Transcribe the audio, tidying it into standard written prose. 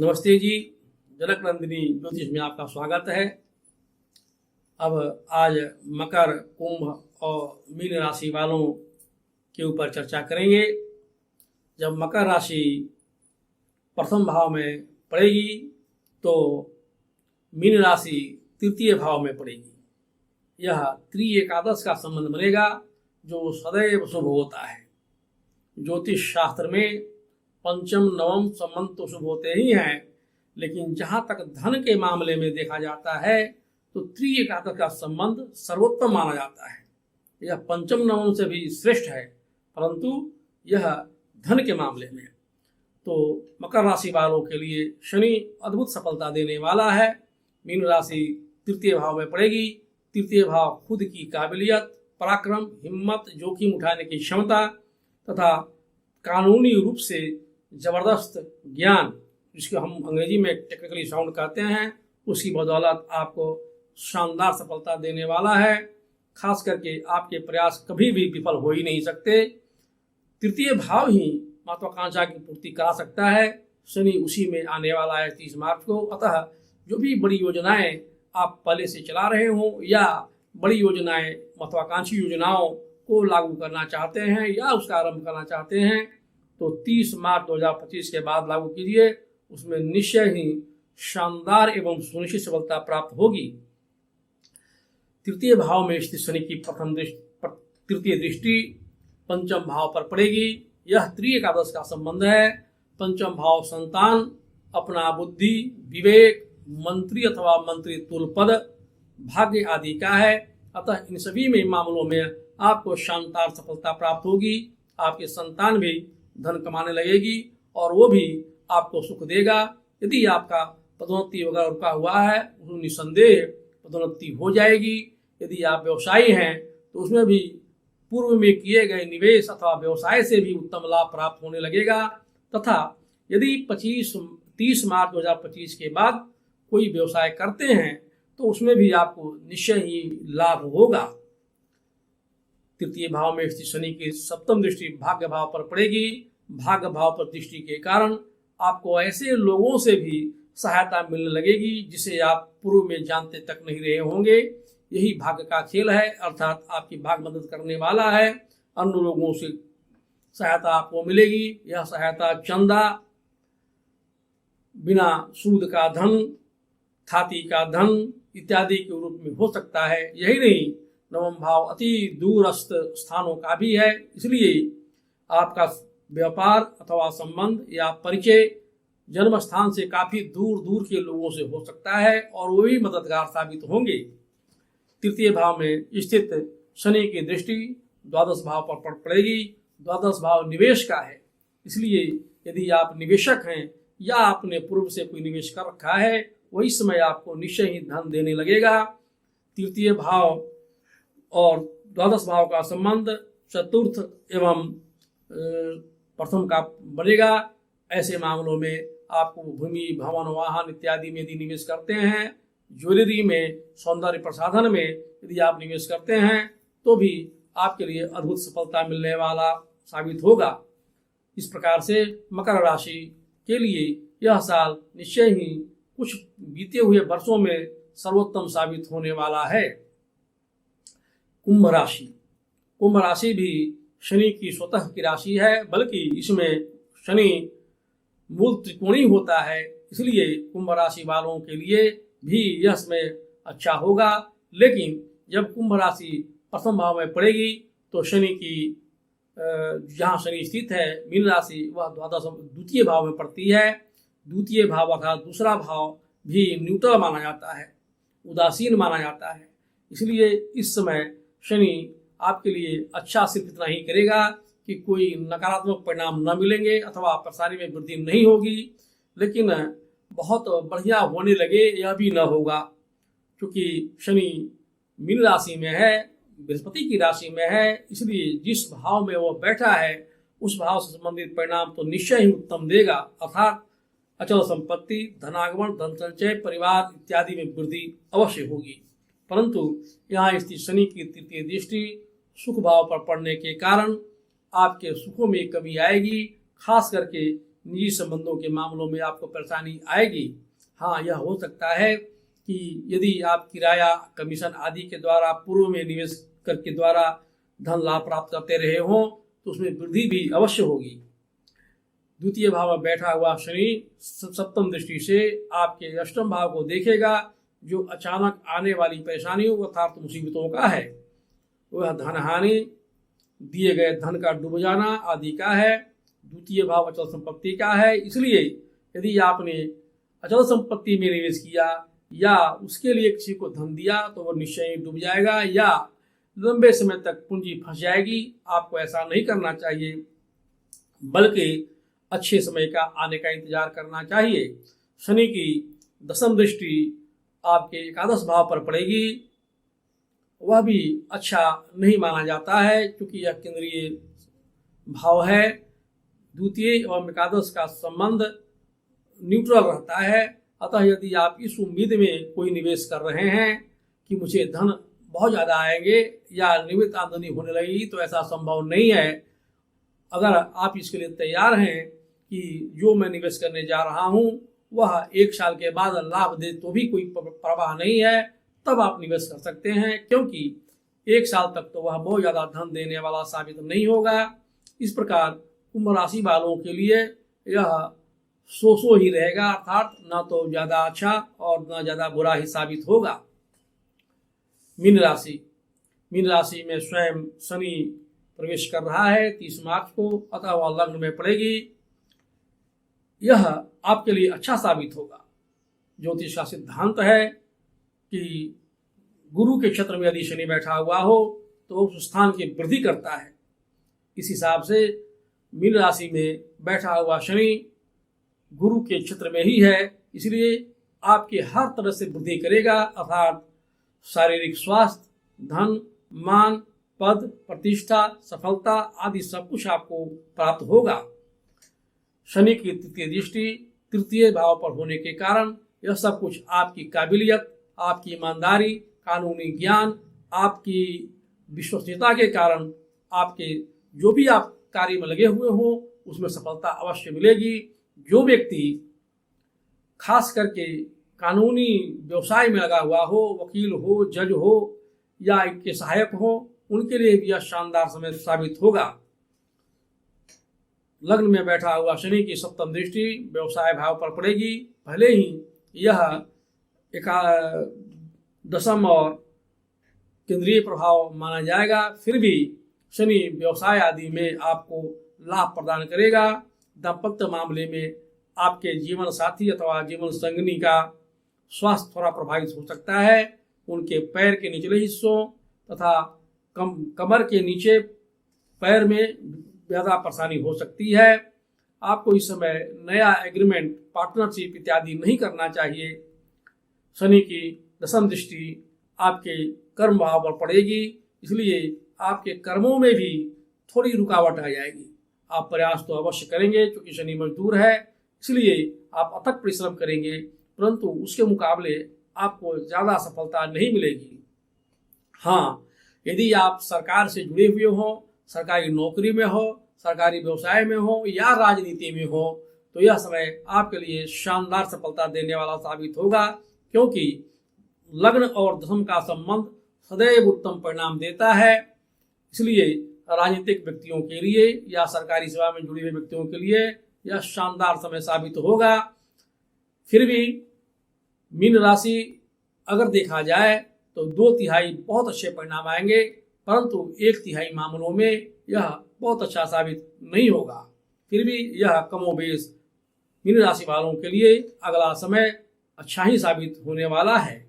नमस्ते जी। जनक नंदिनी ज्योतिष में आपका स्वागत है। अब आज मकर, कुंभ और मीन राशि वालों के ऊपर चर्चा करेंगे। जब मकर राशि प्रथम भाव में पड़ेगी तो मीन राशि तृतीय भाव में पड़ेगी। यह त्रि-एकादश का संबंध बनेगा जो सदैव शुभ होता है। ज्योतिष शास्त्र में पंचम नवम संबंध तो शुभ होते ही हैं, लेकिन जहाँ तक धन के मामले में देखा जाता है तो त्रि-एकादश का संबंध सर्वोत्तम माना जाता है। यह पंचम नवम से भी श्रेष्ठ है, परंतु यह धन के मामले में। तो मकर राशि वालों के लिए शनि अद्भुत सफलता देने वाला है। मीन राशि तृतीय भाव में पड़ेगी। तृतीय भाव खुद की काबिलियत, पराक्रम, हिम्मत, जोखिम उठाने की क्षमता तथा कानूनी रूप से जबरदस्त ज्ञान, जिसको हम अंग्रेजी में टेक्निकली साउंड कहते हैं, उसकी बदौलत आपको शानदार सफलता देने वाला है। खास करके आपके प्रयास कभी भी विफल हो ही नहीं सकते। तृतीय भाव ही महत्वाकांक्षा की पूर्ति करा सकता है। शनि उसी में आने वाला है 30 मार्च को। अतः जो भी बड़ी योजनाएं आप पहले से चला रहे हो या बड़ी योजनाएं, महत्वाकांक्षी योजनाओं को लागू करना चाहते हैं या उसका आरंभ करना चाहते हैं तो 30 मार्च 2025 के बाद लागू कीजिए। उसमें निश्चय ही शानदार एवं सुनिश्चित सफलता प्राप्त होगी। तृतीय भाव में स्थित शनि की तृतीय दृष्टि पंचम भाव पर पड़ेगी। यह त्रि-एकादश का संबंध है। पंचम भाव संतान, अपना बुद्धि, विवेक, मंत्री अथवा मंत्री तुल्य पद, भाग्य आदि का है। अतः इन सभी में मामलों में आपको शानदार सफलता प्राप्त होगी। आपके संतान भी धन कमाने लगेगी और वो भी आपको सुख देगा। यदि आपका पदोन्नति वगैरह रुका हुआ है, निसंदेह पदोन्नति हो जाएगी। यदि आप व्यवसायी हैं तो उसमें भी पूर्व में किए गए निवेश अथवा व्यवसाय से भी उत्तम लाभ प्राप्त होने लगेगा। तथा यदि 30 मार्च 2025 के बाद कोई व्यवसाय करते हैं तो उसमें भी आपको निश्चय ही लाभ होगा। तृतीय भाव में स्थित शनि की सप्तम दृष्टि भाग्य भाव पर पड़ेगी। भाग्य भाव पर दृष्टि के कारण आपको ऐसे लोगों से भी सहायता मिलने लगेगी जिसे आप पूर्व में जानते तक नहीं रहे होंगे। यही भाग्य का खेल है, अर्थात आपकी भाग्य मदद करने वाला है। अन्य लोगों से सहायता आपको मिलेगी। यह सहायता चंदा, बिना सूद का धन, थाती का धन इत्यादि के रूप में हो सकता है। यही नहीं, नवम भाव अति दूरस्थ स्थानों का भी है। इसलिए आपका व्यापार अथवा संबंध या परिचय जन्म स्थान से काफी दूर दूर के लोगों से हो सकता है और वो भी मददगार साबित होंगे। तृतीय भाव में स्थित शनि की दृष्टि द्वादश भाव पर पड़ेगी। द्वादश भाव निवेश का है, इसलिए यदि आप निवेशक हैं या आपने पूर्व से कोई निवेश कर रखा है, वही समय आपको निश्चय ही धन देने लगेगा। तृतीय भाव और द्वादश भाव का संबंध चतुर्थ एवं प्रथम का बनेगा। ऐसे मामलों में आपको भूमि, भवन, वाहन इत्यादि में यदि निवेश करते हैं, ज्वेलरी में, सौंदर्य प्रसाधन में यदि आप निवेश करते हैं तो भी आपके लिए अद्भुत सफलता मिलने वाला साबित होगा। इस प्रकार से मकर राशि के लिए यह साल निश्चय ही कुछ बीते हुए वर्षों में सर्वोत्तम साबित होने वाला है। कुंभ राशि। कुंभ राशि भी शनि की स्वतः की राशि है, बल्कि इसमें शनि मूल त्रिकोणी होता है। इसलिए कुंभ राशि वालों के लिए भी यह समय अच्छा होगा। लेकिन जब कुंभ राशि प्रथम भाव में पड़ेगी तो शनि की जहाँ शनि स्थित है मीन राशि, वह द्वितीय भाव में पड़ती है। द्वितीय भाव अर्थात दूसरा भाव भी न्यूट्रल माना जाता है, उदासीन माना जाता है। इसलिए इस समय शनि आपके लिए अच्छा सिर्फ इतना ही करेगा कि कोई नकारात्मक परिणाम न मिलेंगे अथवा परेशानी में वृद्धि नहीं होगी, लेकिन बहुत बढ़िया होने लगे यह भी न होगा, क्योंकि शनि मीन राशि में है, बृहस्पति की राशि में है। इसलिए जिस भाव में वो बैठा है उस भाव से संबंधित परिणाम तो निश्चय ही उत्तम देगा, अर्थात अचल संपत्ति, धनागमन, धन संचय, परिवार इत्यादि में वृद्धि अवश्य होगी। परंतु यहाँ स्थित शनि की तृतीय दृष्टि सुख भाव पर पड़ने के कारण आपके सुखों में कमी आएगी। खास करके निजी संबंधों के मामलों में आपको परेशानी आएगी। हाँ, यह हो सकता है कि यदि आप किराया, कमीशन आदि के द्वारा पूर्व में निवेश करके द्वारा धन लाभ प्राप्त करते रहे हों तो उसमें वृद्धि भी अवश्य होगी। द्वितीय भाव में बैठा हुआ शनि सप्तम दृष्टि से आपके अष्टम भाव को देखेगा, जो अचानक आने वाली परेशानियों अर्थात मुसीबतों का है। वह धन हानि, दिए गए धन का डूब जाना आदि का है। द्वितीय भाव अचल संपत्ति का है, इसलिए यदि आपने अचल संपत्ति में निवेश किया या उसके लिए किसी को धन दिया तो वह निश्चय डूब जाएगा या लंबे समय तक पूंजी फंस जाएगी। आपको ऐसा नहीं करना चाहिए, बल्कि अच्छे समय का आने का इंतजार करना चाहिए। शनि की दसम दृष्टि आपके एकादश भाव पर पड़ेगी, वह भी अच्छा नहीं माना जाता है क्योंकि यह केंद्रीय भाव है। द्वितीय एवं एकादश का संबंध न्यूट्रल रहता है। अतः यदि आप इस उम्मीद में कोई निवेश कर रहे हैं कि मुझे धन बहुत ज़्यादा आएंगे या नियमित आमदनी होने लगेगी, तो ऐसा संभव नहीं है। अगर आप इसके लिए तैयार हैं कि जो मैं निवेश करने जा रहा हूं वह 1 साल के बाद लाभ दे तो भी कोई परवाह नहीं है, तब आप निवेश कर सकते हैं, क्योंकि 1 साल तक तो वह बहुत ज़्यादा धन देने वाला साबित नहीं होगा। इस प्रकार कुंभ राशि वालों के लिए यह सो ही रहेगा, अर्थात ना तो ज़्यादा अच्छा और ना ज़्यादा बुरा ही साबित होगा। मीन राशि में स्वयं शनि प्रवेश कर रहा है 30 मार्च को, अतः वह लग्न में पड़ेगी। यह आपके लिए अच्छा साबित होगा। ज्योतिष का सिद्धांत है कि गुरु के क्षेत्र में यदि शनि बैठा हुआ हो तो उस स्थान की वृद्धि करता है। इस हिसाब से मीन राशि में बैठा हुआ शनि गुरु के क्षेत्र में ही है, इसलिए आपके हर तरह से वृद्धि करेगा, अर्थात शारीरिक स्वास्थ्य, धन, मान, पद, प्रतिष्ठा, सफलता आदि सब कुछ आपको प्राप्त होगा। शनि की तृतीय दृष्टि तृतीय भाव पर होने के कारण यह सब कुछ आपकी काबिलियत, आपकी ईमानदारी, कानूनी ज्ञान, आपकी विश्वसनीयता के कारण आपके जो भी आप कार्य में लगे हुए हो उसमें सफलता अवश्य मिलेगी। जो व्यक्ति खास करके कानूनी व्यवसाय में लगा हुआ हो, वकील हो, जज हो या इनके सहायक हो, उनके लिए भी यह शानदार समय साबित होगा। लग्न में बैठा हुआ शनि की सप्तम दृष्टि व्यवसाय भाव पर पड़ेगी। भले ही यह दशम और केंद्रीय प्रभाव माना जाएगा, फिर भी शनि व्यवसाय आदि में आपको लाभ प्रदान करेगा। दाम्पत्य मामले में आपके जीवन साथी अथवा जीवन संगिनी का स्वास्थ्य थोड़ा प्रभावित हो सकता है। उनके पैर के निचले हिस्सों तथा कमर के नीचे पैर में ज़्यादा परेशानी हो सकती है। आपको इस समय नया एग्रीमेंट, पार्टनरशिप इत्यादि नहीं करना चाहिए। शनि की दशम दृष्टि आपके कर्म भाव पर पड़ेगी, इसलिए आपके कर्मों में भी थोड़ी रुकावट आ जाएगी। आप प्रयास तो अवश्य करेंगे क्योंकि शनि मजदूर है, इसलिए आप अथक परिश्रम करेंगे, परंतु उसके मुकाबले आपको ज़्यादा सफलता नहीं मिलेगी। हाँ, यदि आप सरकार से जुड़े हुए हो, सरकारी नौकरी में हो, सरकारी व्यवसाय में हो या राजनीति में हो, तो यह समय आपके लिए शानदार सफलता देने वाला साबित होगा, क्योंकि लग्न और दशम का संबंध सदैव उत्तम परिणाम देता है। इसलिए राजनीतिक व्यक्तियों के लिए या सरकारी सेवा में जुड़े हुए व्यक्तियों के लिए यह शानदार समय साबित होगा। फिर भी मीन राशि अगर देखा जाए तो 2/3 बहुत अच्छे परिणाम आएंगे, परंतु 1/3 मामलों में यह बहुत अच्छा साबित नहीं होगा। फिर भी यह कमोबेश मीन राशि वालों के लिए अगला समय अच्छा ही साबित होने वाला है।